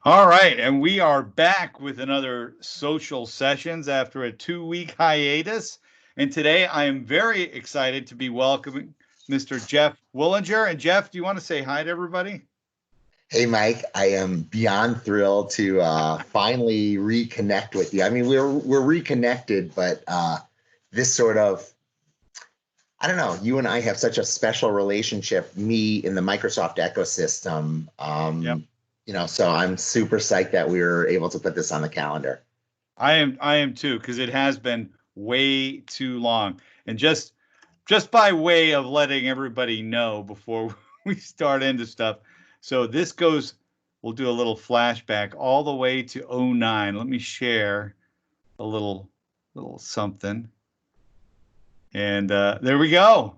All right, and we are back with another social sessions after a 2 week hiatus. And today I am very excited to be welcoming Mr. Jeff Willinger. And Jeff, do you want to say hi to everybody? Hey, Mike, I am beyond thrilled to finally reconnect with you. I mean, we're reconnected, but this sort of, I don't know, you and I have such a special relationship, me in the Microsoft ecosystem. Yep. So I'm super psyched that we were able to put this on the calendar. I am too, because it has been way too long. And just by way of letting everybody know before we start into stuff. So this goes, we'll do a little flashback all the way to '09. Let me share a little something. And there we go.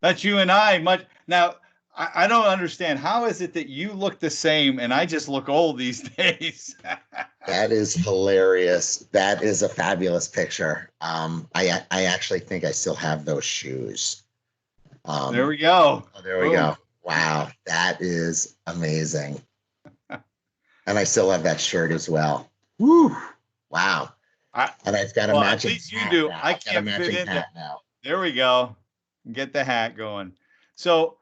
That's you and I. Much now. I don't understand. How is it that you look the same and I just look old these days? That is hilarious. That is a fabulous picture. I actually think I still have those shoes. There Um, we go. oh, there we Boom. go. Wow, that is amazing. And I still have that shirt as well. Woo! Wow. I, And I've got a well, at matching least you hat do. now. I I've got a can't fit matching into. hat now. There we go. Get the hat going. So,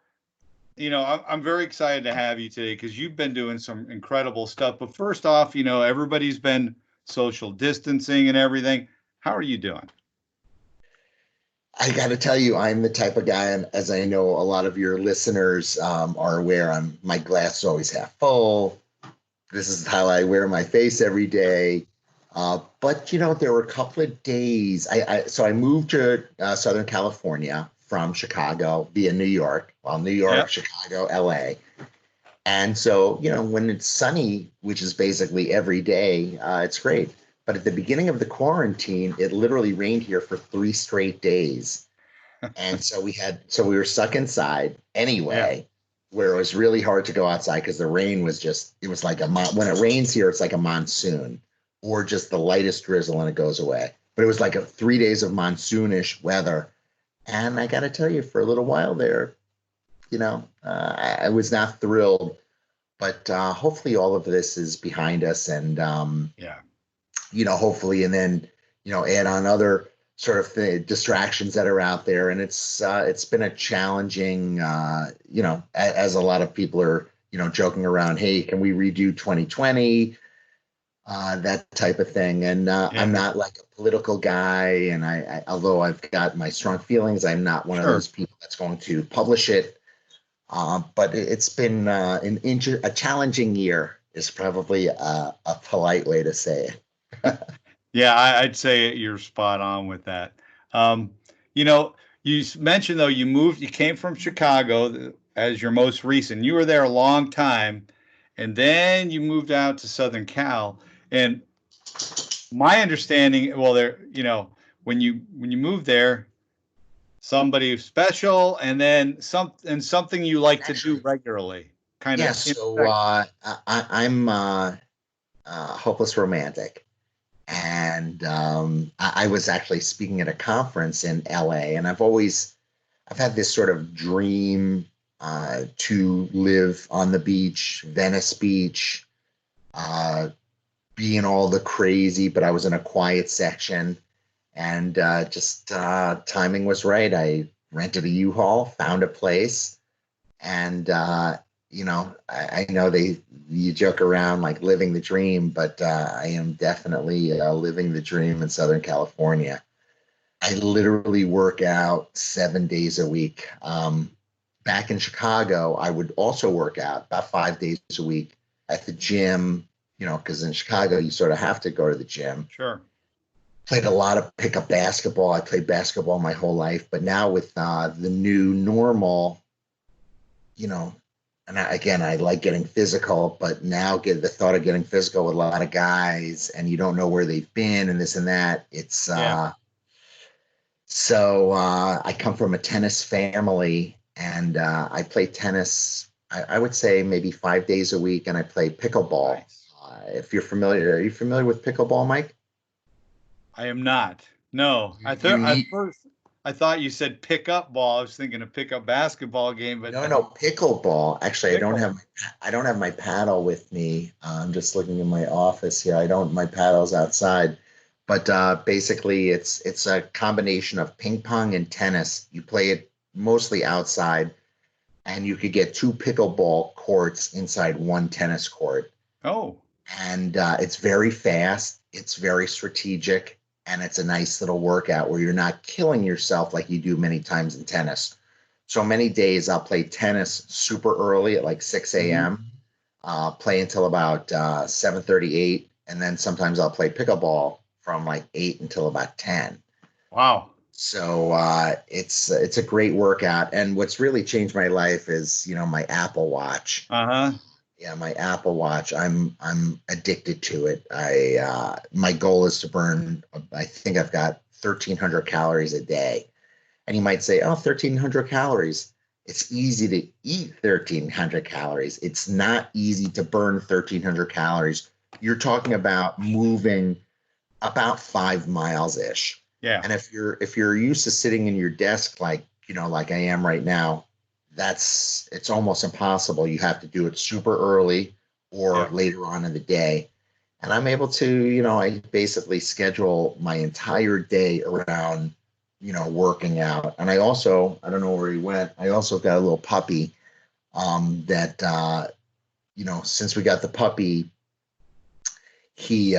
I'm very excited to have you today because you've been doing some incredible stuff. But first off, everybody's been social distancing and everything. How are you doing? I got to tell you, I'm the type of guy, and as I know a lot of your listeners are aware, my glass is always half full. This is how I wear my face every day. But there were a couple of days. So I moved to Southern California from Chicago via New York. Well, New York, Yep. Chicago, LA. And so, when it's sunny, which is basically every day, it's great. But at the beginning of the quarantine, it literally rained here for 3 straight days. And so we were stuck inside Yeah. anyway, where it was really hard to go outside because the rain was it was like when it rains here, it's like a monsoon or just the lightest drizzle and it goes away. But it was like 3 days of monsoonish weather. And I got to tell you, for a little while there, I was not thrilled, but hopefully all of this is behind us and, Yeah. hopefully, and then, add on other sort of distractions that are out there. And it's been a challenging, as a lot of people are, joking around, hey, can we redo 2020? That type of thing. And I'm Yeah. not like a political guy. And although I've got my strong feelings, I'm not one of Sure. those people that's going to publish it. But it's been a challenging year is probably a polite way to say it. Yeah, I'd say you're spot on with that. Um, you mentioned though you came from Chicago as your most recent. You were there a long time, and then you moved out to Southern Cal. And my understanding, well, when you moved there, somebody special, and then something you like to do Actually, regularly, kind yeah. of So intersect. I'm hopeless romantic, and I was actually speaking at a conference in LA, and I've had this sort of dream to live on the beach, Venice Beach, uh, be in all the crazy, but I was in a quiet section, and just timing was right. I rented a U-Haul, found a place, and I know you joke around like living the dream, but I am definitely living the dream in Southern California. I literally work out 7 days a week. Back in Chicago, I would also work out about 5 days a week at the gym, because in Chicago you sort of have to go to the gym. Sure. Played a lot of pickup basketball. I played basketball my whole life, but now with the new normal, you know, and again, I like getting physical, but now get the thought of getting physical with a lot of guys and you don't know where they've been and this and that. It's Yeah. I come from a tennis family and I play tennis, I would say maybe 5 days a week, and I play pickleball. Nice. If you're familiar, are you familiar with pickleball, Mike? I am not. No. You need At first. I thought you said pick up ball. I was thinking a pick up basketball game, but No, pickleball. Actually, pickle. I don't have my paddle with me. I'm just looking in my office here. I don't my paddle's outside. But basically it's a combination of ping pong and tennis. You play it mostly outside, and you could get two pickleball courts inside one tennis court. Oh, And it's very fast, it's very strategic, and it's a nice little workout where you're not killing yourself like you do many times in tennis. So many days I'll play tennis super early at like 6 mhm. a.m., play until about 7:38, and then sometimes I'll play pickleball from like 8 until about 10. Wow. So it's a great workout. And what's really changed my life is, my Apple Watch. Uh-huh. Yeah, my Apple Watch. I'm addicted to it. My goal is to burn. I think I've got 1,300 calories a day. And you might say, oh, 1,300 calories. It's easy to eat 1,300 calories. It's not easy to burn 1,300 calories. You're talking about moving about 5 miles ish. Yeah. And if you're used to sitting in your desk like like I am right now, it's almost impossible. You have to do it super early or Yeah. later on in the day. And I'm able to, I basically schedule my entire day around, working out. And I don't know where he went. I also got a little puppy that, since we got the puppy, he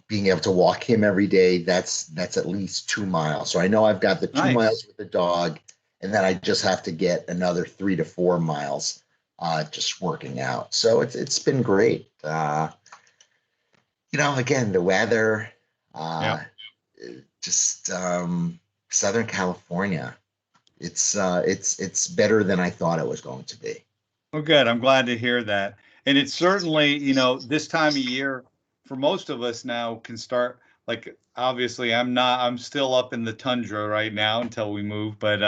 being able to walk him every day, that's at least 2 miles. So I know I've got the two Nice. miles with the dog, and then I just have to get another 3 to 4 miles just working out. So it's been great. Again, the weather, Yeah. uh just Southern California, it's better than I thought it was going to be. Well, good. I'm glad to hear that. And it's certainly, this time of year for most of us now can start like obviously I'm still up in the tundra right now until we move, but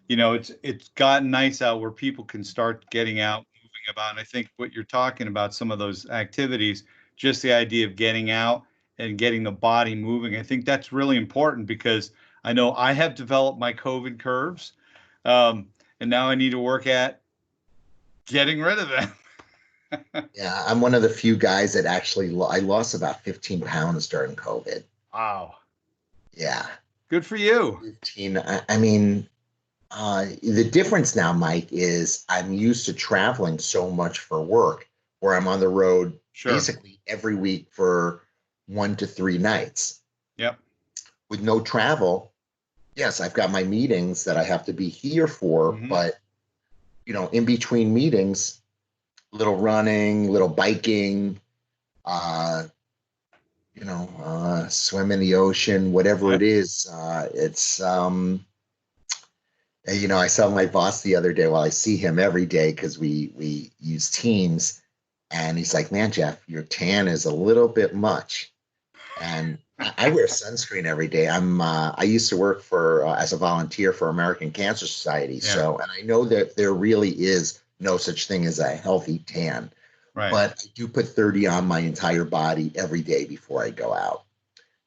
it's gotten nice out where people can start getting out, moving about. And I think what you're talking about, some of those activities, just the idea of getting out and getting the body moving, I think that's really important because I know I have developed my COVID curves, um, and now I need to work at getting rid of them. Yeah, I'm one of the few guys that actually I lost about 15 pounds during COVID. Wow. Yeah, Good for you. 15. I mean, the difference now, Mike, is I'm used to traveling so much for work, where I'm on the road Sure. basically every week for 1 to 3 nights. Yep. With no travel, yes, I've got my meetings that I have to be here for, Hmm. but in between meetings, little running, little biking, uh, swim in the ocean, whatever Yep. it is. I saw my boss the other day. Well, I see him every day because we use Teams, and he's like, "Man, Jeff, your tan is a little bit much." And I wear sunscreen every day. I used to work for as a volunteer for American Cancer Society, Yeah. and I know that there really is no such thing as a healthy tan, Right. but I do put 30 on my entire body every day before I go out.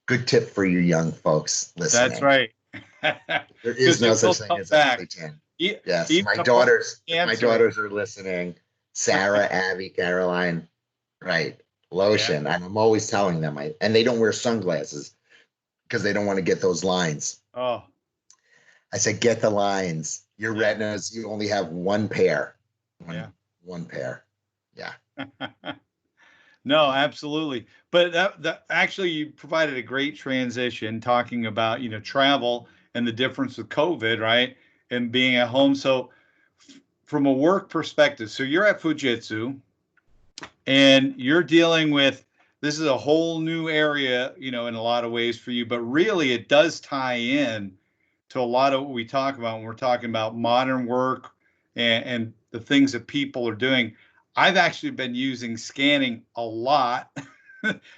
Good tip for you young folks That's listening. right. There is Because no it will such thing come as a back. healthy tan. E- Yes, Even apart from if my cancer. daughters are listening, Sarah, Abby, Caroline, right? Yeah. Lotion. And I'm always telling them, and they don't wear sunglasses because they don't want to get those lines. Oh, I said, get the lines. Your yeah. retinas, you only have one pair. Yeah. One pair. Yeah. No, absolutely. But that actually you provided a great transition talking about, travel and the difference with COVID, right? And being at home. So from a work perspective, so you're at Fujitsu and you're dealing with this is a whole new area, in a lot of ways for you, but really it does tie in to a lot of what we talk about when we're talking about modern work and the things that people are doing. I've actually been using scanning a lot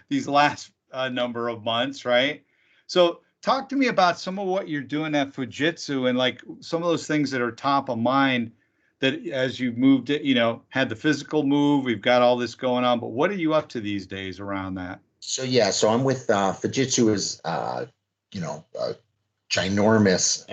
these last number of months, right? So talk to me about some of what you're doing at Fujitsu and like some of those things that are top of mind that as you've moved it, had the physical move, we've got all this going on, but what are you up to these days around that? So yeah, so I'm with Fujitsu is a ginormous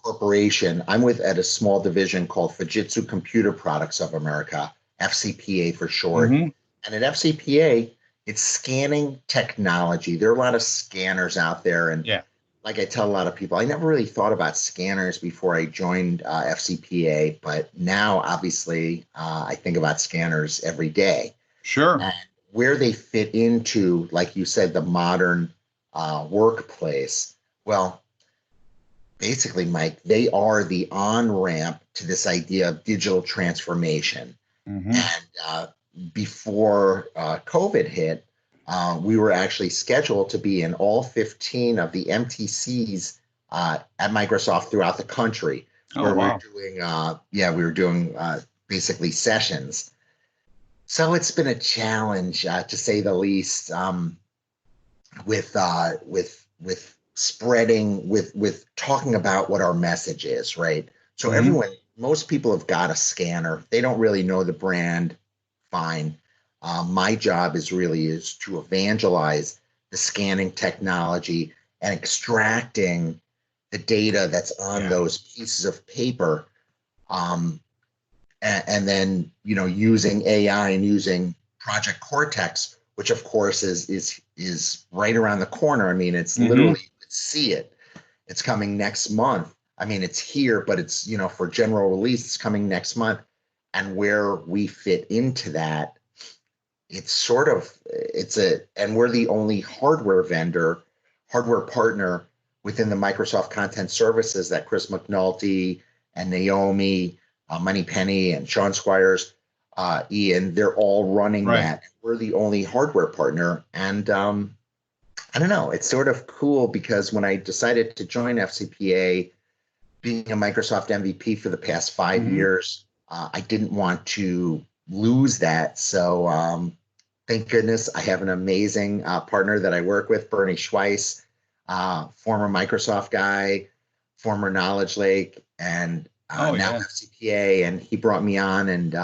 corporation. I'm with at a small division called Fujitsu Computer Products of America, FCPA for short. Mm-hmm. And at FCPA, it's scanning technology. There are a lot of scanners out there. And like I tell a lot of people, I never really thought about scanners before I joined FCPA. But now, obviously, I think about scanners every day. Sure. And where they fit into, like you said, the modern workplace. Well, basically, Mike, they are the on-ramp to this idea of digital transformation. Mm-hmm. And before COVID hit, we were actually scheduled to be in all 15 of the MTCs at Microsoft throughout the country, where wow. we were doing basically sessions. So it's been a challenge, to say the least, with spreading, with talking about what our message is, right? So most people have got a scanner. They don't really know the brand. Fine. My job is to evangelize the scanning technology and extracting the data that's on those pieces of paper. And then, using AI and using Project Cortex, which of course is right around the corner. I mean, it's literally, you can see it. It's coming next month. I mean, it's here, but it's, for general release, it's coming next month. And where we fit into that, and we're the only hardware partner within the Microsoft Content Services that Chris McNulty and Naomi, Moneypenny and Sean Squires, Ian, they're all running that. We're the only hardware partner. And I don't know, it's sort of cool because when I decided to join FCPA, being a Microsoft MVP for the past 5 years, I didn't want to lose that. So thank goodness I have an amazing partner that I work with, Bernie Schweiss, former Microsoft guy, former Knowledge Lake, and now FCPA. And he brought me on, and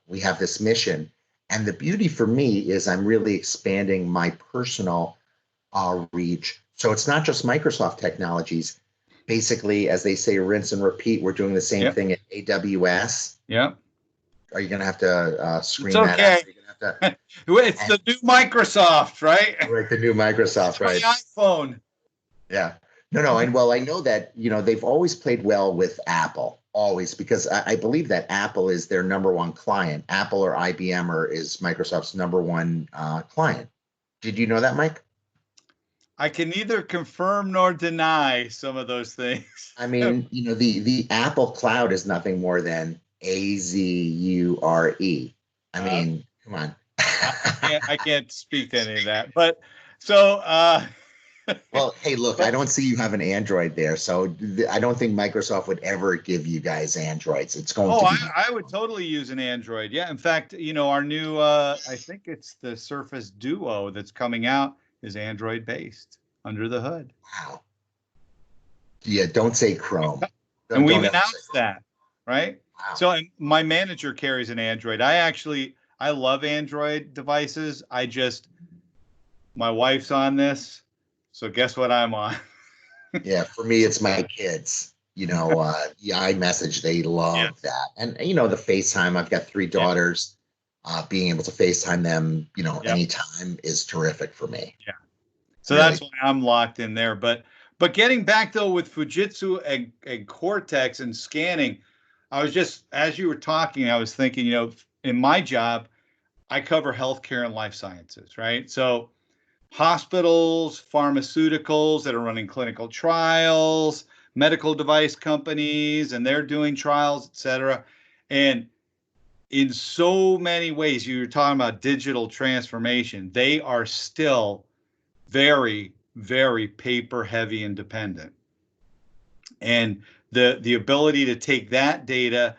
we have this mission. And the beauty for me is I'm really expanding my personal reach. So it's not just Microsoft technologies. Basically, as they say, rinse and repeat. We're doing the same thing at AWS. Yep. Are you going to have to screen that out? You're gonna have to, it's the new Microsoft, right? Right, the new Microsoft, right? The iPhone. Yeah. No. And well, I know that, they've always played well with Apple, always, because I believe that Apple is their number one client. Apple or IBM is Microsoft's number one client. Did you know that, Mike? I can neither confirm nor deny some of those things. I mean, the Apple Cloud is nothing more than Azure. I mean, come on. I can't speak to any of that. But so well, hey, look, I don't see you have an Android there, so I don't think Microsoft would ever give you guys Androids. It's going to be I would totally use an Android. Yeah. In fact, our new I think it's the Surface Duo that's coming out is Android based under the hood. Wow. Yeah, don't say Chrome. And we've announced that, right? Wow. So my manager carries an Android. I love Android devices. My wife's on this, so guess what I'm on? Yeah, for me, it's my kids. The iMessage, they love that. And, the FaceTime, I've got 3 daughters. Being able to FaceTime them, anytime is terrific for me. Yeah. So really, that's why I'm locked in there. But getting back, though, with Fujitsu and Cortex and scanning, I was just, as you were talking, I was thinking, in my job, I cover healthcare and life sciences, right? So hospitals, pharmaceuticals that are running clinical trials, medical device companies, and they're doing trials, et cetera. And in so many ways, you were talking about digital transformation, they are still very, very paper heavy and dependent. And the ability to take that data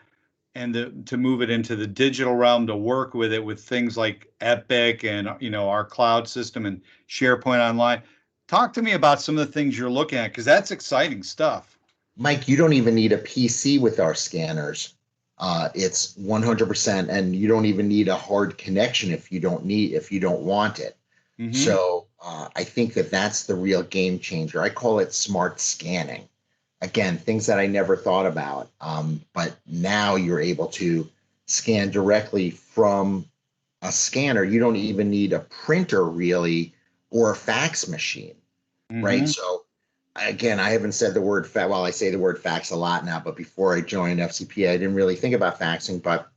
and to move it into the digital realm, to work with it with things like Epic and our cloud system and SharePoint Online. Talk to me about some of the things you're looking at, because that's exciting stuff. Mike, you don't even need a PC with our scanners. It's 100%, and you don't even need a hard connection if you don't want it. So I think that's the real game changer. I call it smart scanning. again, things that I never thought about. But now you're able to scan directly from a scanner. You don't even need a printer really or a fax machine, right? Hmm. So again, I haven't said the word fax. Well, I say the word fax a lot now, but before I joined FCP, I didn't really think about faxing. But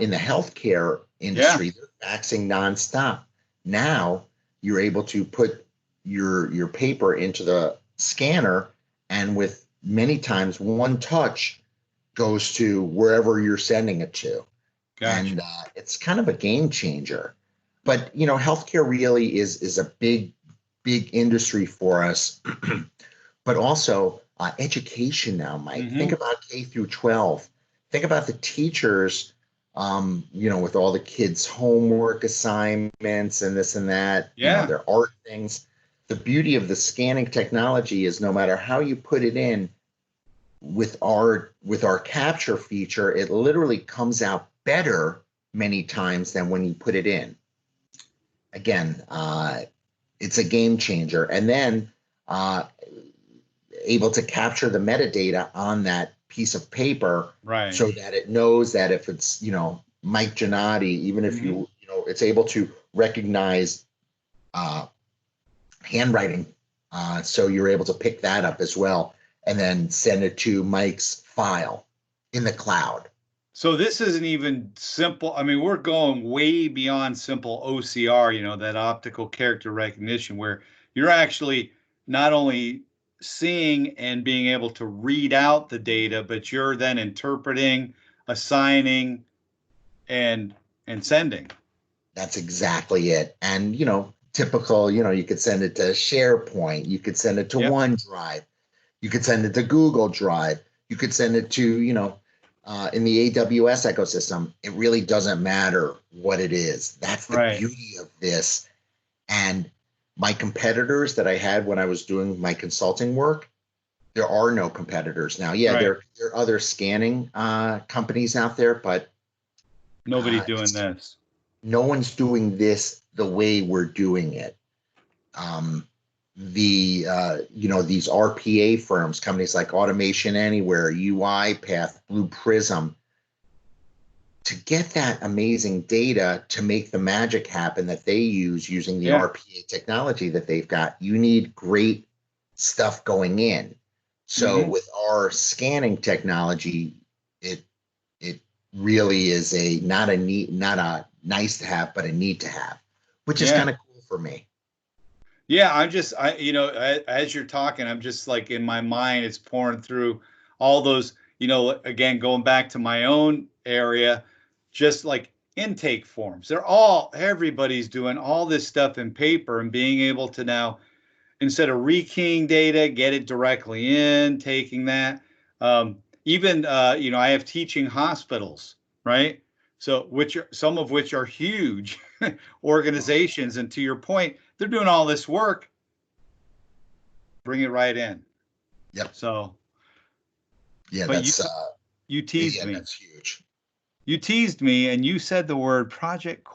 in the healthcare Yeah. industry, they're faxing nonstop. Now you're able to put your paper into the scanner, and with many times one touch goes to wherever you're sending it to, Gotcha. and it's kind of a game changer. But healthcare really is a big industry for us, but also education now, Mike. Think Hmm. about K through 12. Think about the teachers, with all the kids' homework assignments and this and that, Yeah. their art things. The beauty of the scanning technology is no matter how you put it in with our capture feature, it literally comes out better many times than when you put it in. Again, it's a game changer. And then uh, able to capture the metadata on that piece of paper Right. so that it knows that if it's, Mike Gannotti, even if Hmm. it's able to recognize uh, handwriting. So you're able to pick that up as well and then send it to Mike's file in the cloud. So this isn't even simple. I mean, we're going way beyond simple OCR, that optical character recognition, where you're actually not only seeing and being able to read out the data, but you're then interpreting, assigning, and sending. That's exactly it. And, typical, you could send it to SharePoint, you could send it to Yep. OneDrive, you could send it to Google Drive, you could send it to, in the AWS ecosystem. It really doesn't matter what it is. That's the Right. beauty of this. And my competitors that I had when I was doing my consulting work, there are no competitors now. Yeah, Right. there are other scanning companies out there, but Nobody's doing it's this. no one's doing this the way we're doing it. Um, these RPA firms, companies like Automation Anywhere, UiPath, Blue Prism, to get that amazing data to make the magic happen that they use using the Yeah. RPA technology that they've got, you need great stuff going in. So Hmm. with our scanning technology, it it really is not a nice to have, but a need to have, which is Yeah. kind of cool for me. Yeah, as you're talking, I'm just like in my mind, it's pouring through all those, again, going back to my own area, just like intake forms. Everybody's doing all this stuff in paper and being able to now, instead of rekeying data, get it directly in, taking that. Even, I have teaching hospitals, right? So, some of which are huge organizations. And to your point, they're doing all this work, bring it right in. Yep. So, Yeah, but you teased yeah, me. that's huge. You teased me, and you said the word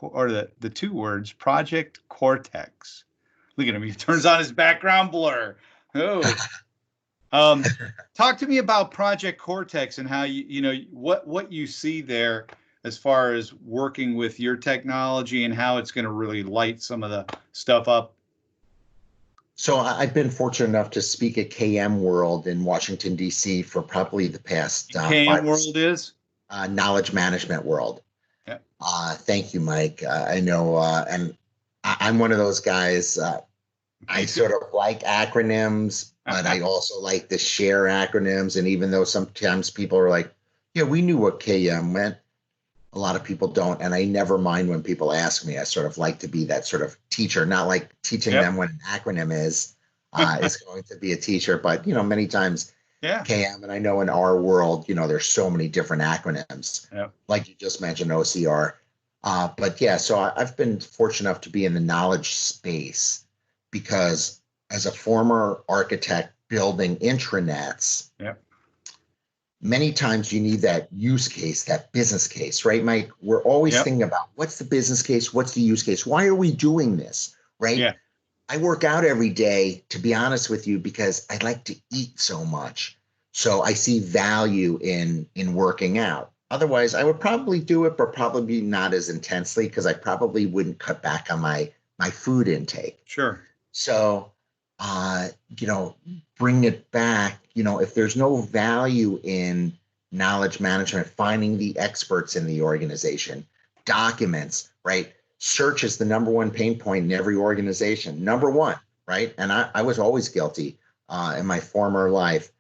or the two words Project Cortex. Look at him; he turns on his background blur. Oh, um, talk to me about Project Cortex and how what you see there as far as working with your technology and how it's going to really light some of the stuff up. So I've been fortunate enough to speak at KM World in Washington, D.C. for probably the past KM World is. Knowledge Management World. Yeah. Thank you, Mike. I know, and I'm one of those guys. I Me too. sort of like acronyms, but I also like to share acronyms. And even though sometimes people are like, yeah, we knew what KM meant, a lot of people don't. And I never mind when people ask me. I sort of like to be that sort of teacher, not like teaching Yep. them what an acronym is going to be a teacher. But, many times Yeah. KM, and I know in our world, there's so many different acronyms, Yep. like you just mentioned, OCR. But yeah, so I've been fortunate enough to be in the knowledge space because as a former architect building intranets, Yep. many times you need that use case, that business case, right, Mike? We're always Yep. thinking about what's the business case, what's the use case, why are we doing this, right? Yeah. I work out every day, to be honest with you, because I like to eat so much. So I see value in working out. Otherwise, I would probably do it, but probably not as intensely because I probably wouldn't cut back on my food intake. Sure. So, uh, you know, bring it back. If there's no value in knowledge management, finding the experts in the organization, documents, right? Search is the number one pain point in every organization. Number one, right? And I was always guilty in my former life.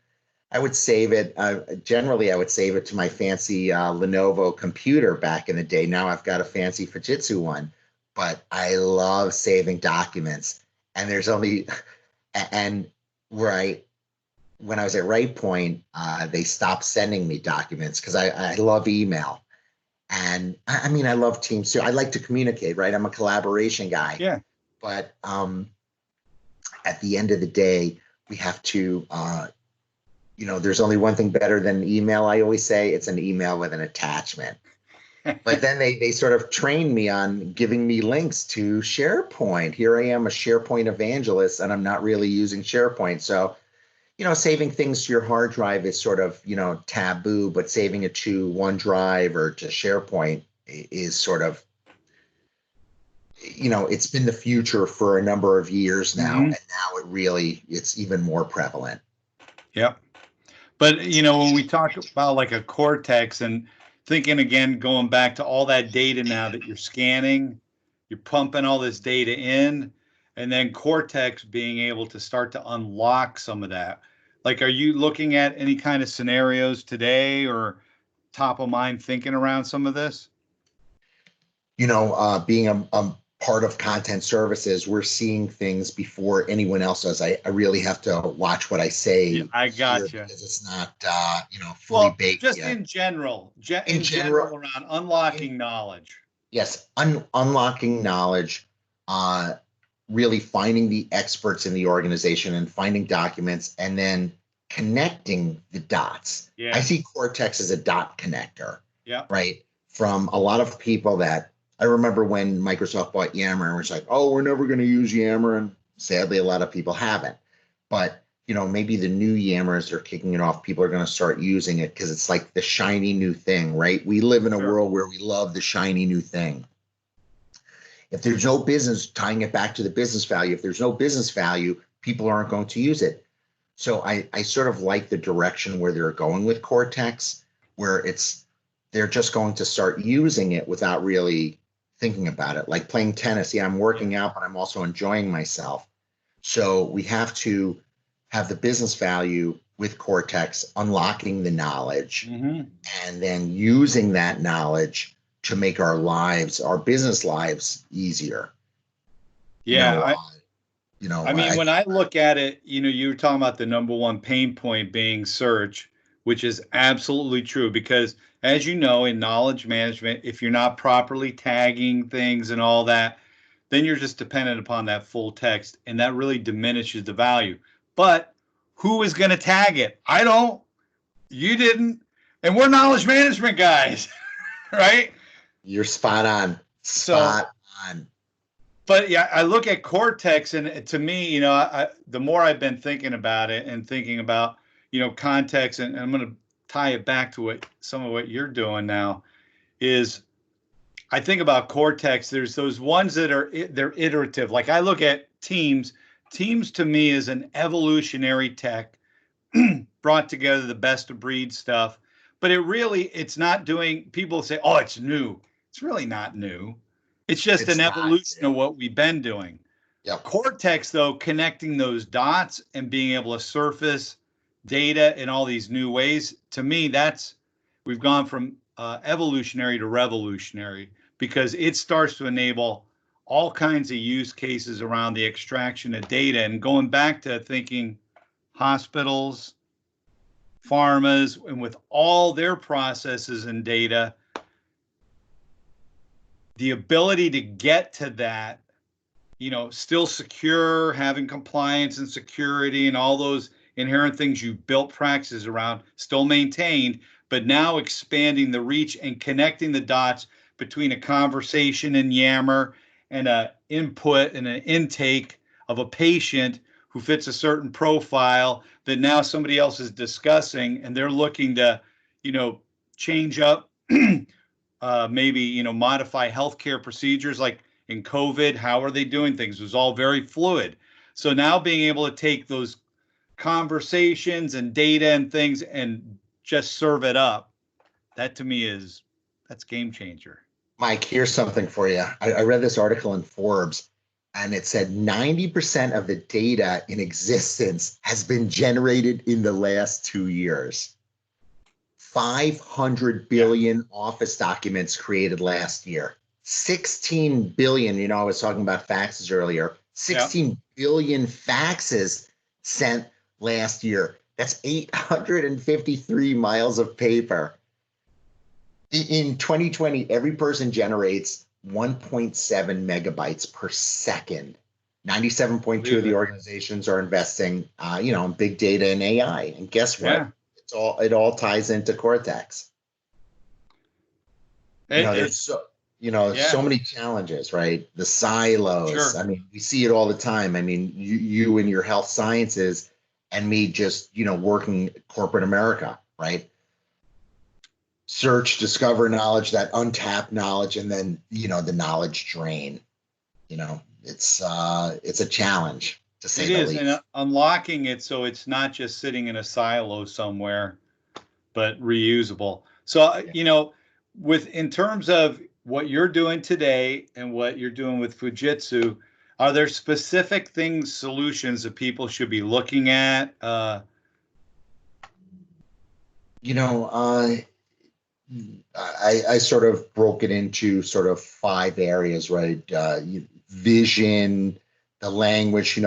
I would save it. Generally, I would save it to my fancy Lenovo computer back in the day. Now I've got a fancy Fujitsu one, but I love saving documents. And there's only, and where when I was at Right Point, they stopped sending me documents because I love email. And I mean, I love Teams too. I like to communicate, right? I'm a collaboration guy. Yeah. But at the end of the day, we have to, there's only one thing better than email. I always say it's an email with an attachment. But then they sort of trained me on giving me links to SharePoint. Here I am, a SharePoint evangelist, and I'm not really using SharePoint. So, saving things to your hard drive is sort of, taboo, but saving it to OneDrive or to SharePoint is sort of, it's been the future for a number of years now. Mhm. And now it's even more prevalent. Yep. But, when we talk about like a Cortex and thinking again, going back to all that data now that you're scanning, you're pumping all this data in, and then Cortex being able to start to unlock some of that. Like, are you looking at any kind of scenarios today or top of mind thinking around some of this? Being a part of content services, we're seeing things before anyone else does. I really have to watch what I say Yeah, I here gotcha. because it's not, fully Well, baked just yet. in general, In in general general, around in, unlocking knowledge. yes, unlocking knowledge, uh, really finding the experts in the organization and finding documents and then connecting the dots. I Yeah. see Cortex as a dot connector, Yeah. right? From a lot of people that I remember when Microsoft bought Yammer and was like, oh, we're never going to use Yammer. And sadly, a lot of people haven't. But maybe the new Yammers are kicking it off. People are going to start using it because it's like the shiny new thing, right? We live in a Sure. world where we love the shiny new thing. If there's no business, tying it back to the business value, if there's no business value, people aren't going to use it. So I sort of like the direction where they're going with Cortex, where they're just going to start using it without really thinking about it. Like playing tennis. Yeah, I'm working out, but I'm also enjoying myself. So we have to have the business value with Cortex, unlocking the knowledge, Mm-hmm. and then using that knowledge to make our business lives easier. You Yeah. know, uh, I mean, I when I look at it, you were talking about the number one pain point being search, which is absolutely true because, as you know, in knowledge management, if you're not properly tagging things and all that, then you're just dependent upon that full text, and that really diminishes the value. But who is going to tag it? I don't. You didn't. And we're knowledge management guys, right? You're spot on. So Spot on. but yeah, I look at Cortex, and to me, the more I've been thinking about it and thinking about, context, and I'm going to tie it back to some of what you're doing now is I think about Cortex. There's those ones that they're iterative. Like I look at Teams. Teams to me is an evolutionary tech brought together the best of breed stuff, but it's not doing. People say, oh, it's new. It's really not new. It's just an It's not evolution of new. what we've been doing. Yep. Cortex, though, connecting those dots and being able to surface data in all these new ways, to me, we've gone from evolutionary to revolutionary because it starts to enable all kinds of use cases around the extraction of data. And going back to thinking hospitals, pharmas, and with all their processes and data, the ability to get to that, still secure, having compliance and security and all those inherent things you built practices around, still maintained, but now expanding the reach and connecting the dots between a conversation in Yammer and a input and an intake of a patient who fits a certain profile that now somebody else is discussing, and they're looking to, change up, maybe, modify healthcare procedures like in COVID. How are they doing things? It was all very fluid. So now being able to take those conversations and data and things and just serve it up, that to me that's game changer. Mike, here's something for you. I read this article in Forbes, and it said 90% of the data in existence has been generated in the last 2 years. 500 billion office documents created last year. 16 billion, I was talking about faxes earlier. 16 billion faxes sent last year. That's 853 miles of paper. In 2020, every person generates 1.7 megabytes per second. 97.2 of the organizations are investing, in big data and AI. And guess what? Yeah. It all ties into Cortex. There's so many challenges, right? The silos. Sure. I mean, we see it all the time. I mean, you in your health sciences and me just, working corporate America, right? Search, discover knowledge, that untapped knowledge, and then, the knowledge drain. It's a challenge, to say the least. And unlocking it so it's not just sitting in a silo somewhere, but reusable. So, in terms of what you're doing today and what you're doing with Fujitsu, are there specific solutions that people should be looking at? I sort of broke it into sort of 5 areas, right? Vision, the language,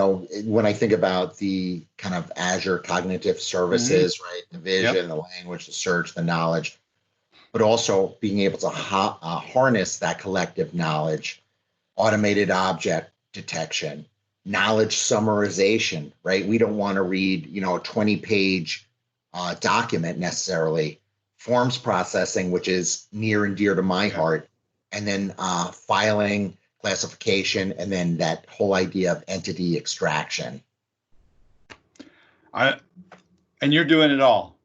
when I think about the kind of Azure cognitive services, right? The vision, the language, the search, the knowledge, but also being able to harness that collective knowledge, automated object detection, knowledge summarization, right? We don't want to read, a 20-page document necessarily. Forms processing, which is near and dear to my heart, and then filing, classification, and then that whole idea of entity extraction. And you're doing it all.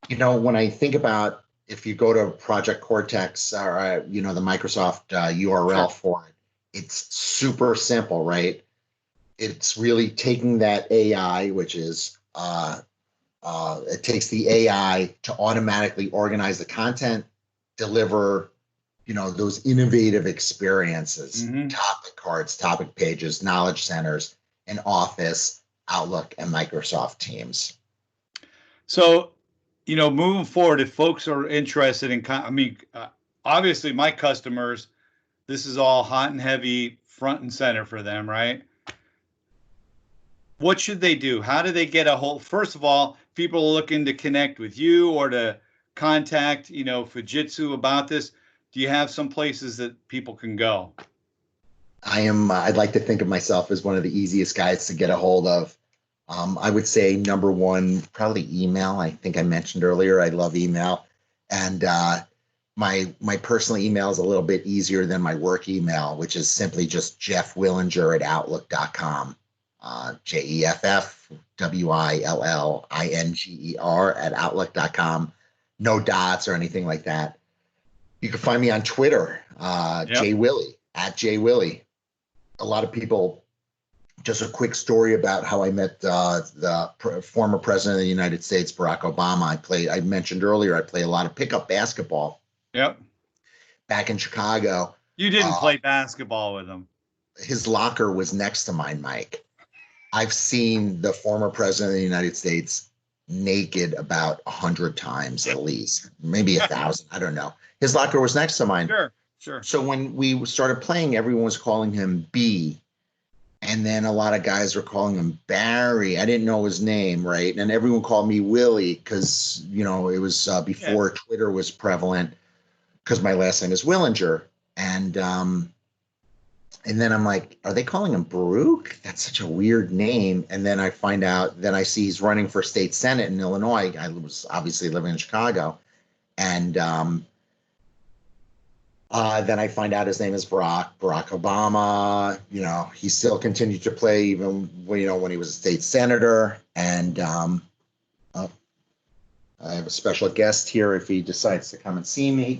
When I think about, if you go to Project Cortex or the Microsoft URL for it, it's super simple, right? It's really taking that AI, which is it takes the AI to automatically organize the content, deliver, those innovative experiences, topic cards, topic pages, knowledge centers, in Office, Outlook, and Microsoft Teams. So, moving forward, if folks are interested in, obviously my customers, this is all hot and heavy, front and center for them, right? What should they do? How do they get a hold? First of all, people are looking to connect with you or to contact, Fujitsu about this. Do you have some places that people can go? I'd like to think of myself as one of the easiest guys to get a hold of. I would say number one, probably email. I think I mentioned earlier, I love email. And my personal email is a little bit easier than my work email, which is simply just jeffwillinger@outlook.com. JEFFWILLINGER@outlook.com. No dots or anything like that. You can find me on Twitter, JWilly, @JWilly. A lot of people, just a quick story about how I met the former president of the United States, Barack Obama. I mentioned earlier, I play a lot of pickup basketball. Yep. Back in Chicago. You didn't play basketball with him. His locker was next to mine, Mike. I've seen the former president of the United States naked about 100 times at least, maybe 1,000. I don't know. His locker was next to mine. Sure. So when we started playing, everyone was calling him B. And then a lot of guys were calling him Barry. I didn't know his name, right? And everyone called me Willie because, it was before Twitter was prevalent, because my last name is Willinger. And then I'm like, are they calling him Baruch? That's such a weird name. And then I find out, then I see he's running for state senate in Illinois. I was obviously living in Chicago. And Then I find out his name is Barack Obama. He still continued to play even when he was a state senator. And uh, I have a special guest here if he decides to come and see me.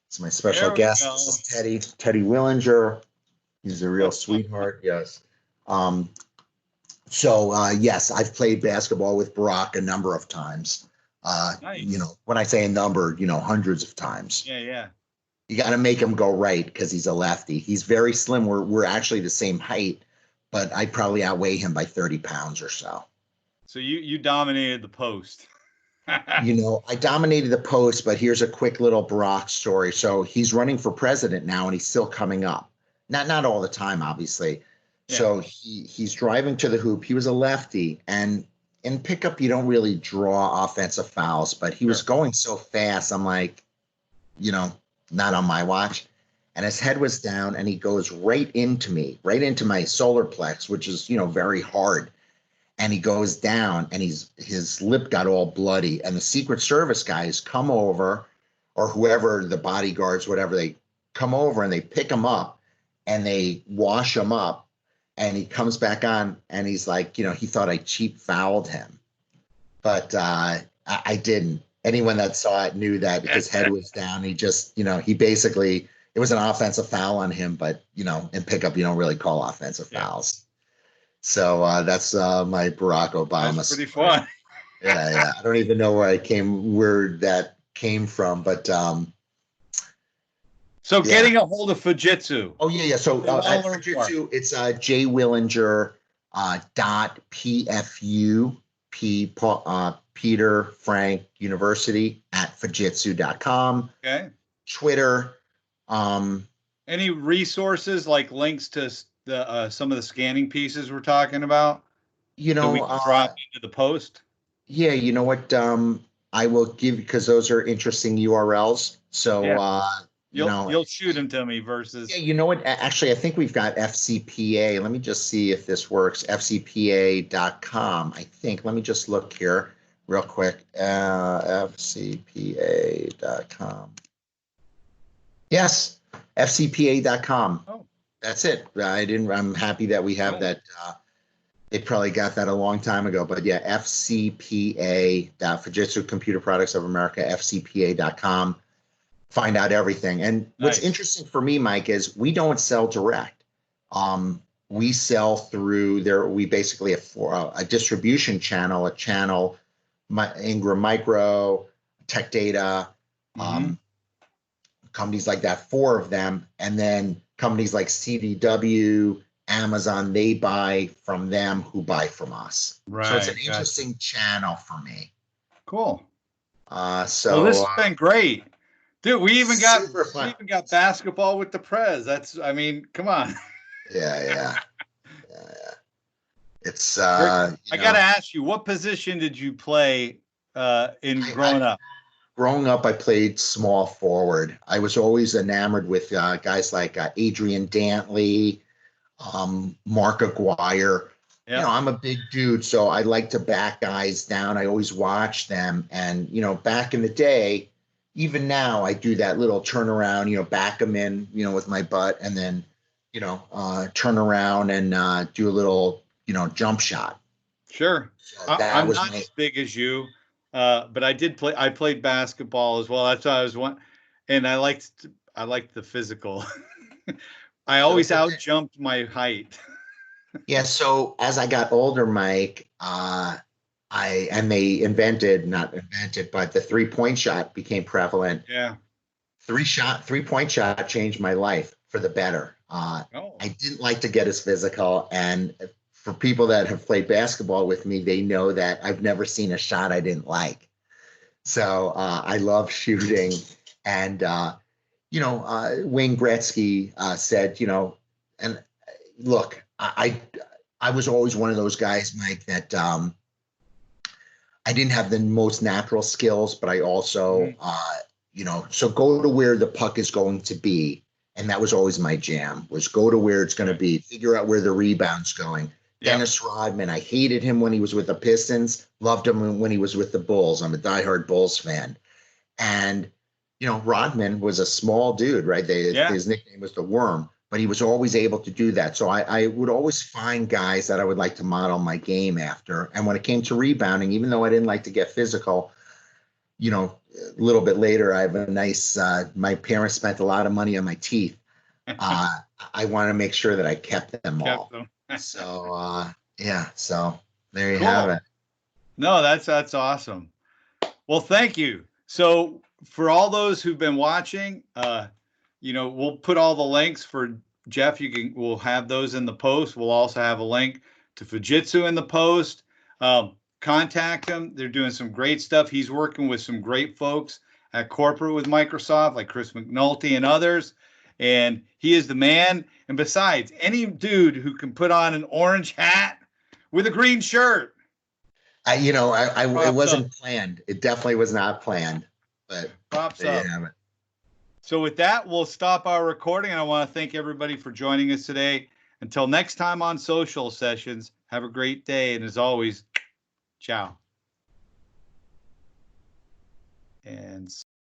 It's my special There we guest. go. This is Teddy Willinger. He's a real sweetheart. Yes. Um, yes, I've played basketball with Barack a number of times. Nice. When I say a number, hundreds of times. Yeah, yeah. You got to make him go right because he's a lefty. He's very slim. We're actually the same height, but I probably outweigh him by 30 pounds or so. So you dominated the post. I dominated the post, but here's a quick little Barack story. So he's running for president now, and he's still coming up. Not all the time, obviously. Yeah. So he's driving to the hoop. He was a lefty, and in pickup, you don't really draw offensive fouls, but he was going so fast. I'm like, not on my watch. And his head was down, and he goes right into me, right into my solar plex, which is, very hard. And he goes down, and his lip got all bloody. And the Secret Service guys come over, or whoever, the bodyguards, whatever, they come over and they pick him up and they wash him up. And he comes back on, and he's like, he thought I cheap fouled him, but I didn't. Anyone that saw it knew that his head was down. He just, he basically, it was an offensive foul on him, but in pickup, you don't really call offensive fouls. So that's my Barack Obama. That's pretty fun. Yeah. I don't even know where that came from, but so getting a hold of Fujitsu. Oh yeah. So at Fujitsu, it's jwillinger .pfu Peter Frank University at Fujitsu.com. Okay. Twitter. Any resources like links to the some of the scanning pieces we're talking about? We can drop into the post. Yeah, you know what? I will give, because those are interesting URLs. So you'll shoot them to me versus. Yeah, you know what? Actually, I think we've got FCPA. Let me just see if this works. FCPA.com. I think. Let me just look here real quick. FCPA.com. Yes, FCPA.com. Oh. That's it. I'm happy that we have that. They probably got that a long time ago, but yeah, FCPA, Fujitsu Computer Products of America, FCPA.com. Find out everything. And what's interesting for me, Mike, is we don't sell direct. We sell through there. We basically have a distribution channel, Ingram Micro, Tech Data, companies like that, 4 of them. And then companies like CDW, Amazon, they buy from them who buy from us. Right. So it's an interesting channel for me. Cool. This has been great. Dude, we even got basketball with the Prez. Come on. Yeah. It's I gotta ask you, what position did you play growing up? Growing up, I played small forward. I was always enamored with guys like Adrian Dantley, Mark Aguirre. Yep. I'm a big dude, so I like to back guys down. I always watch them. And, back in the day, even now, I do that little turnaround, back them in, with my butt, and then, turn around and do a little, jump shot. Sure. So I'm not as big as you. But I played basketball as well. That's why I was and I liked the physical. I always out-jumped my height. Yeah. So as I got older, Mike, but the 3-point shot became prevalent. Yeah. 3-point shot changed my life for the better. I didn't like to get as physical, and for people that have played basketball with me, they know that I've never seen a shot I didn't like. So I love shooting. And, Wayne Gretzky said, and look, I was always one of those guys, Mike, that I didn't have the most natural skills, but I also, so go to where the puck is going to be. And that was always my jam, was go to where it's going to be, figure out where the rebound's going. Yep. Dennis Rodman, I hated him when he was with the Pistons, loved him when he was with the Bulls. I'm a diehard Bulls fan. And Rodman was a small dude, right? Yeah. His nickname was the Worm, but he was always able to do that. So I would always find guys that I would like to model my game after. And when it came to rebounding, even though I didn't like to get physical, a little bit later, I have a nice, my parents spent a lot of money on my teeth. I want to make sure that I kept them Kept all. them. So, yeah, so there you have Cool. it. No, that's awesome. Well, thank you. So for all those who've been watching, we'll put all the links for Jeff. We'll have those in the post. We'll also have a link to Fujitsu in the post. Contact him. They're doing some great stuff. He's working with some great folks at corporate with Microsoft, like Chris McNulty and others. And he is the man. And besides, any dude who can put on an orange hat with a green shirt. It wasn't planned. It definitely was not planned, but Props there up. you have it. So with that, we'll stop our recording. And I want to thank everybody for joining us today. Until next time on Social Sessions, have a great day. And as always, ciao. And